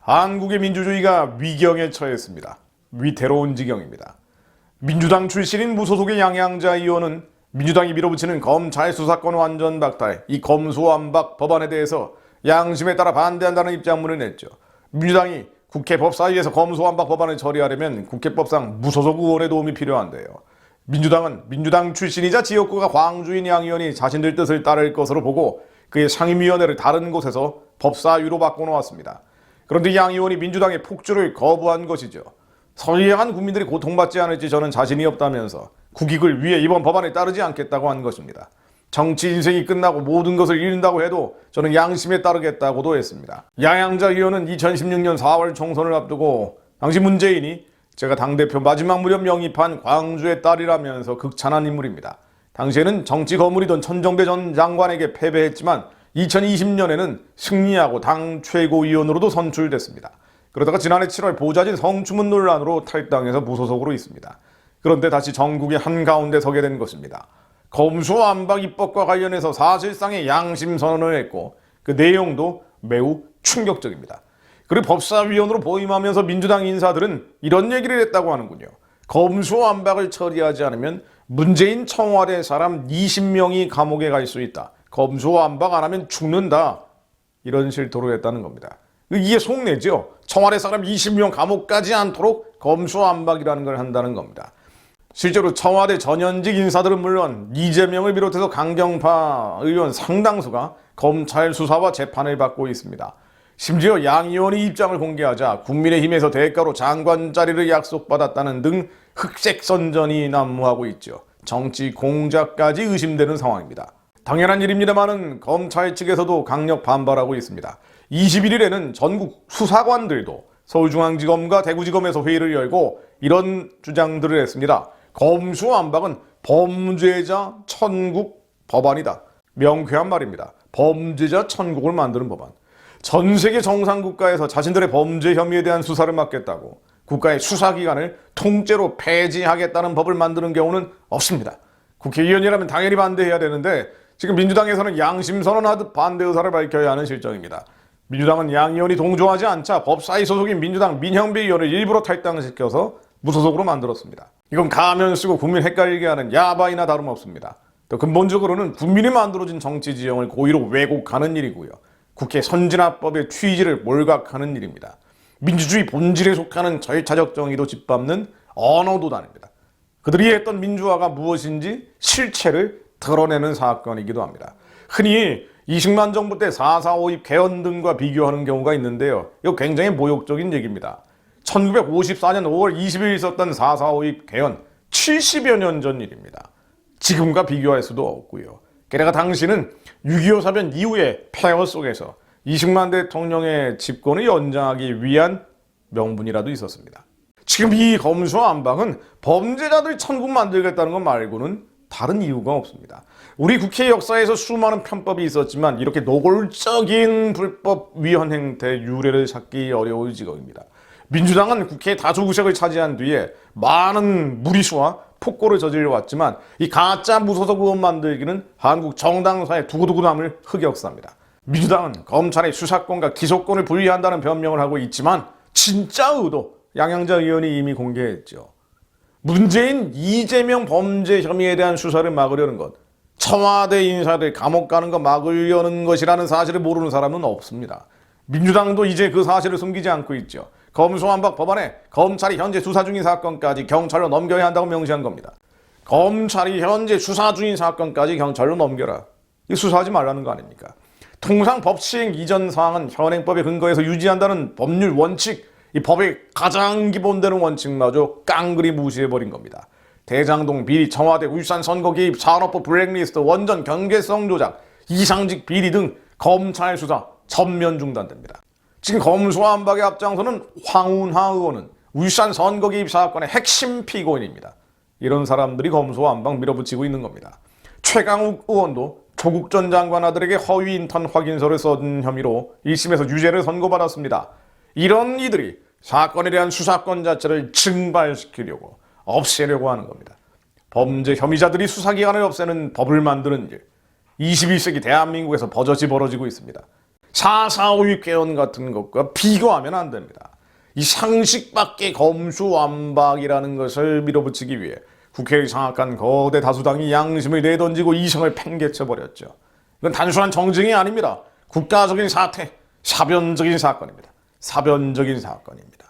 한국의 민주주의가 위경에 처했습니다. 위태로운 지경입니다. 민주당 출신인 무소속의 양양자 의원은 민주당이 밀어붙이는 검찰 수사권 완전 박탈, 이 검수완박 법안에 대해서 양심에 따라 반대한다는 입장문을 냈죠. 민주당이 국회 법사위에서 검수완박 법안을 처리하려면 국회법상 무소속 의원의 도움이 필요한데요. 민주당은 민주당 출신이자 지역구가 광주인 양 의원이 자신들 뜻을 따를 것으로 보고 그의 상임위원회를 다른 곳에서 법사위로 바꿔놓았습니다. 그런데 양 의원이 민주당의 폭주를 거부한 것이죠. 선량한 국민들이 고통받지 않을지 저는 자신이 없다면서 국익을 위해 이번 법안에 따르지 않겠다고 한 것입니다. 정치 인생이 끝나고 모든 것을 잃는다고 해도 저는 양심에 따르겠다고도 했습니다. 양양자 의원은 2016년 4월 총선을 앞두고 당시 문재인이 제가 당대표 마지막 무렵 영입한 광주의 딸이라면서 극찬한 인물입니다. 당시에는 정치 거물이던 천정배 전 장관에게 패배했지만 2020년에는 승리하고 당 최고위원으로도 선출됐습니다. 그러다가 지난해 7월 보좌진 성추문 논란으로 탈당해서 무소속으로 있습니다. 그런데 다시 전국의 한가운데 서게 된 것입니다. 검수완박 입법과 관련해서 사실상의 양심 선언을 했고 그 내용도 매우 충격적입니다. 그리고 법사위원으로 보임하면서 민주당 인사들은 이런 얘기를 했다고 하는군요. 검수완박을 처리하지 않으면 문재인 청와대 사람 20명이 감옥에 갈 수 있다. 검수완박 안 하면 죽는다. 이런 실토로 했다는 겁니다. 이게 속내죠. 청와대 사람 20명 감옥 가지 않도록 검수완박이라는 걸 한다는 겁니다. 실제로 청와대 전현직 인사들은 물론 이재명을 비롯해서 강경파 의원 상당수가 검찰 수사와 재판을 받고 있습니다. 심지어 양 의원이 입장을 공개하자 국민의힘에서 대가로 장관 자리를 약속받았다는 등 흑색 선전이 난무하고 있죠. 정치 공작까지 의심되는 상황입니다. 당연한 일입니다만은 검찰 측에서도 강력 반발하고 있습니다. 21일에는 전국 수사관들도 서울중앙지검과 대구지검에서 회의를 열고 이런 주장들을 했습니다. 검수완박은 범죄자 천국 법안이다. 명쾌한 말입니다. 범죄자 천국을 만드는 법안. 전 세계 정상국가에서 자신들의 범죄 혐의에 대한 수사를 맡겠다고 국가의 수사기관을 통째로 폐지하겠다는 법을 만드는 경우는 없습니다. 국회의원이라면 당연히 반대해야 되는데 지금 민주당에서는 양심 선언하듯 반대 의사를 밝혀야 하는 실정입니다. 민주당은 양 의원이 동조하지 않자 법사위 소속인 민주당 민형배 의원을 일부러 탈당시켜서 무소속으로 만들었습니다. 이건 가면 쓰고 국민 헷갈리게 하는 야바이나 다름없습니다. 또 근본적으로는 국민이 만들어진 정치 지형을 고의로 왜곡하는 일이고요. 국회 선진화법의 취지를 몰각하는 일입니다. 민주주의 본질에 속하는 절차적 정의도 짓밟는 언어도단입니다. 그들이 했던 민주화가 무엇인지 실체를 드러내는 사건이기도 합니다. 흔히 이승만 정부 때 4.4.5입 개헌 등과 비교하는 경우가 있는데요. 이거 굉장히 모욕적인 얘기입니다. 1954년 5월 20일 있었던 4.4.5입 개헌 70여 년 전 일입니다. 지금과 비교할 수도 없고요. 게다가 당시는 6.25 사변 이후의 폐허 속에서 이승만 대통령의 집권을 연장하기 위한 명분이라도 있었습니다. 지금 이 검수완박은 범죄자들 천국 만들겠다는 것 말고는 다른 이유가 없습니다. 우리 국회 역사에서 수많은 편법이 있었지만 이렇게 노골적인 불법 위헌 행태 유례를 찾기 어려울 지경입니다. 민주당은 국회 다수구석을 차지한 뒤에 많은 무리수와 폭거를 저질러 왔지만 이 가짜 무소속 의원 만들기는 한국 정당사에 두고두고 남을 흑역사입니다. 민주당은 검찰의 수사권과 기소권을 분리한다는 변명을 하고 있지만 진짜 의도 양양자 의원이 이미 공개했죠. 문재인, 이재명 범죄 혐의에 대한 수사를 막으려는 것, 청와대 인사들 감옥 가는 거 막으려는 것이라는 사실을 모르는 사람은 없습니다. 민주당도 이제 그 사실을 숨기지 않고 있죠. 검수완박 법안에 검찰이 현재 수사 중인 사건까지 경찰로 넘겨야 한다고 명시한 겁니다. 검찰이 현재 수사 중인 사건까지 경찰로 넘겨라. 이 수사하지 말라는 거 아닙니까? 통상 법 시행 이전 사항은 현행법에 근거해서 유지한다는 법률 원칙, 이 법의 가장 기본되는 원칙마저 깡그리 무시해버린 겁니다. 대장동 비리, 청와대 울산 선거 개입, 산업부 블랙리스트, 원전 경계성 조작, 이상직 비리 등 검찰 수사 전면 중단됩니다. 지금 검수완박의 앞장서는 황운하 의원은 울산 선거 개입 사건의 핵심 피고인입니다. 이런 사람들이 검수완박 밀어붙이고 있는 겁니다. 최강욱 의원도 조국 전 장관 아들에게 허위 인턴 확인서를 써준 혐의로 1심에서 유죄를 선고받았습니다. 이런 이들이 사건에 대한 수사권 자체를 증발시키려고 없애려고 하는 겁니다. 범죄 혐의자들이 수사기관을 없애는 법을 만드는 일, 21세기 대한민국에서 버젓이 벌어지고 있습니다. 사사오육개헌 같은 것과 비교하면 안 됩니다. 이 상식 밖의 검수완박이라는 것을 밀어붙이기 위해 국회의 장악한 거대 다수당이 양심을 내던지고 이성을 팽개쳐버렸죠. 이건 단순한 정쟁이 아닙니다. 국가적인 사태, 사변적인 사건입니다. 사변적인 사건입니다.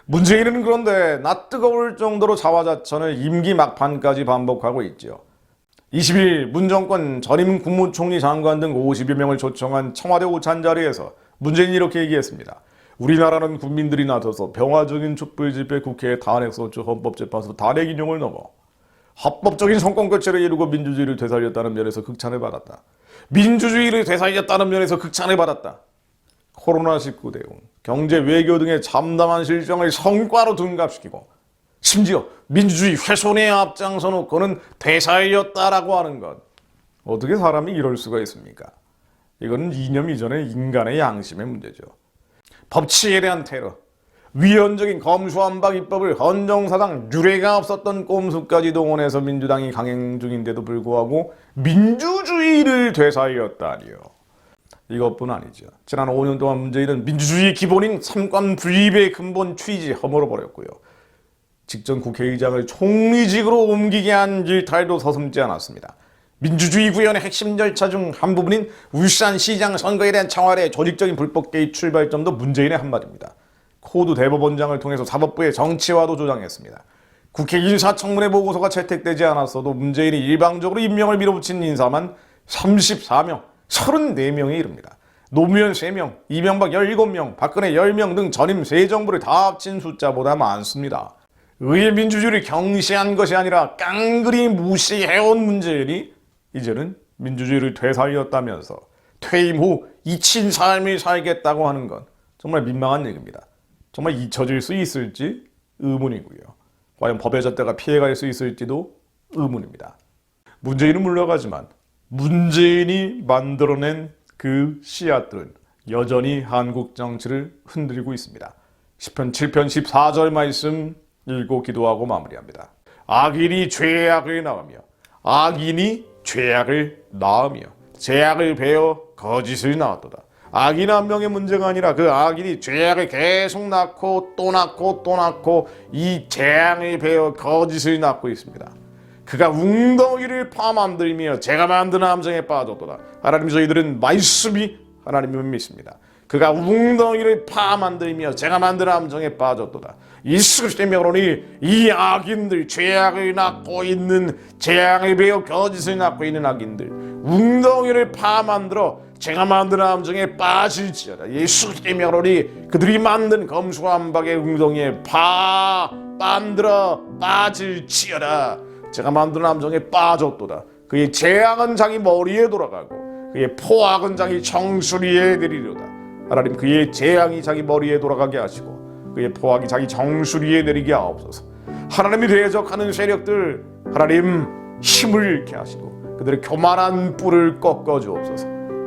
문재인은 그런데 낯뜨거울 정도로 자화자찬을 임기 막판까지 반복하고 있죠. 20일 문 정권 전임 국무총리 장관 등 50여 명을 초청한 청와대 오찬 자리에서 문재인이 이렇게 얘기했습니다. 우리나라는 국민들이 나서서 평화적인 촛불 집회, 국회의 탄핵소추, 헌법재판소 탄핵 인용을 넘어 합법적인 성권 교체를 이루고 민주주의를 되살렸다는 면에서 극찬을 받았다. 민주주의를 되살렸다는 면에서 극찬을 받았다. 코로나19 대응, 경제, 외교 등의 참담한 실정을 성과로 둔갑시키고 심지어 민주주의 훼손에 앞장서 놓고는 되살렸다라고 하는 것. 어떻게 사람이 이럴 수가 있습니까? 이거는 이념 이전의 인간의 양심의 문제죠. 법치에 대한 테러, 위헌적인 검수완박 입법을 헌정사상 유례가 없었던 꼼수까지 동원해서 민주당이 강행 중인데도 불구하고 민주주의를 되살렸다니요. 이것뿐 아니죠. 지난 5년 동안 문재인은 민주주의의 기본인 삼권 분립의 근본 취지 허물어버렸고요. 직전 국회의장을 총리직으로 옮기게 한 일탈도 서슴지 않았습니다. 민주주의 구현의 핵심 절차 중 한 부분인 울산시장 선거에 대한 청와대의 조직적인 불법 개입 출발점도 문재인의 한마디입니다. 코드 대법원장을 통해서 사법부의 정치화도 조장했습니다. 국회 인사청문회 보고서가 채택되지 않았어도 문재인이 일방적으로 임명을 밀어붙인 인사만 34명, 34명에 이릅니다. 노무현 3명, 이명박 17명, 박근혜 10명 등 전임 세 정부를 다 합친 숫자보다 많습니다. 의회 민주주의를 경시한 것이 아니라 깡그리 무시해온 문재인이 이제는 민주주의를 되살렸다면서 퇴임 후 잊힌 삶을 살겠다고 하는 건 정말 민망한 얘기입니다. 정말 잊혀질 수 있을지 의문이고요. 과연 법의 잣대가 피해갈 수 있을지도 의문입니다. 문재인은 물러가지만 문재인이 만들어낸 그 씨앗들은 여전히 한국 정치를 흔들고 있습니다. 시편 7편 14절 말씀 읽고 기도하고 마무리합니다. 악인이 죄악을 낳으며 악인이 죄악을 낳으며 죄악을 베어 거짓을 낳았도다. 악인 한 명의 문제가 아니라 그 악인이 죄악을 계속 낳고 또 낳고 또 낳고 이 재앙을 베어 거짓을 낳고 있습니다. 그가 웅덩이를 파만들며 제가 만든 함정에 빠졌도다. 하나님, 저희들은 말씀이 하나님을 믿습니다. 그가 웅덩이를 파만들며 제가 만든 함정에 빠졌도다. 예수 그리스도의 명으로니 이 악인들, 죄악을 낳고 있는, 재앙을 베어 거짓을 낳고 있는 악인들, 웅덩이를 파만들어 제가 만든 함정에 빠질지어다. 예수 그리스도의 명으로니 그들이 만든 검수완박의 웅덩이에 만들어 빠질지어다. 제가 만든 함정에 빠졌도다. 그의 재앙은 자기 머리에 돌아가고 그의 포악은 자기 정수리에 내리려다. 하나님, 그의 재앙이 자기 머리에 돌아가게 하시고 그의 포악이 자기 정수리에 내리게 하옵소서. 하나님이 대적하는 세력들, 하나님 힘을 잃게 하시고 그들의 교만한 뿔을 꺾어 주옵소서.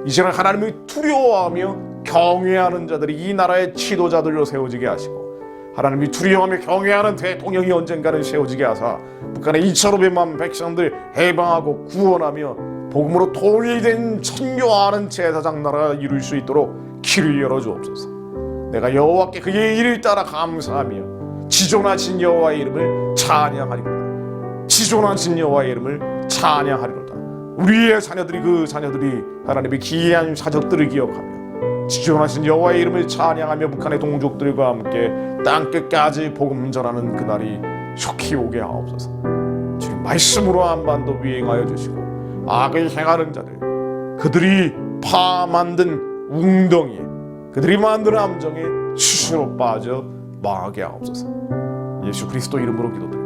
이 시간 하나님을 두려워하며 경외하는 자들이 이 나라의 지도자들로 세워지게 하시고 하나님이 두려워하며 경외하는 대통령이 언젠가는 세워지게 하사 북한의 2,500만 백성들 해방하고 구원하며 복음으로 통일된 천교하는 제사장 나라가 이룰 수 있도록 길을 열어주옵소서. 내가 여호와께 그의 일을 따라 감사하며 지존하신 여호와의 이름을 찬양하리로다. 지존하신 여호와의 이름을 찬양하리로다. 우리의 자녀들이, 그 자녀들이 하나님의 기이한 사적들을 기억하며 지존하신 여호와의 이름을 찬양하며 북한의 동족들과 함께 땅끝까지 복음 전하는 그날이 속히 오게 하옵소서. 주님 말씀으로 한반도 위행하여 주시고 악을 행하는 자들, 그들이 만든 웅덩이에, 그들이 만든 함정에 스스로 빠져 망하게 하옵소서. 예수 그리스도 이름으로 기도드립니다.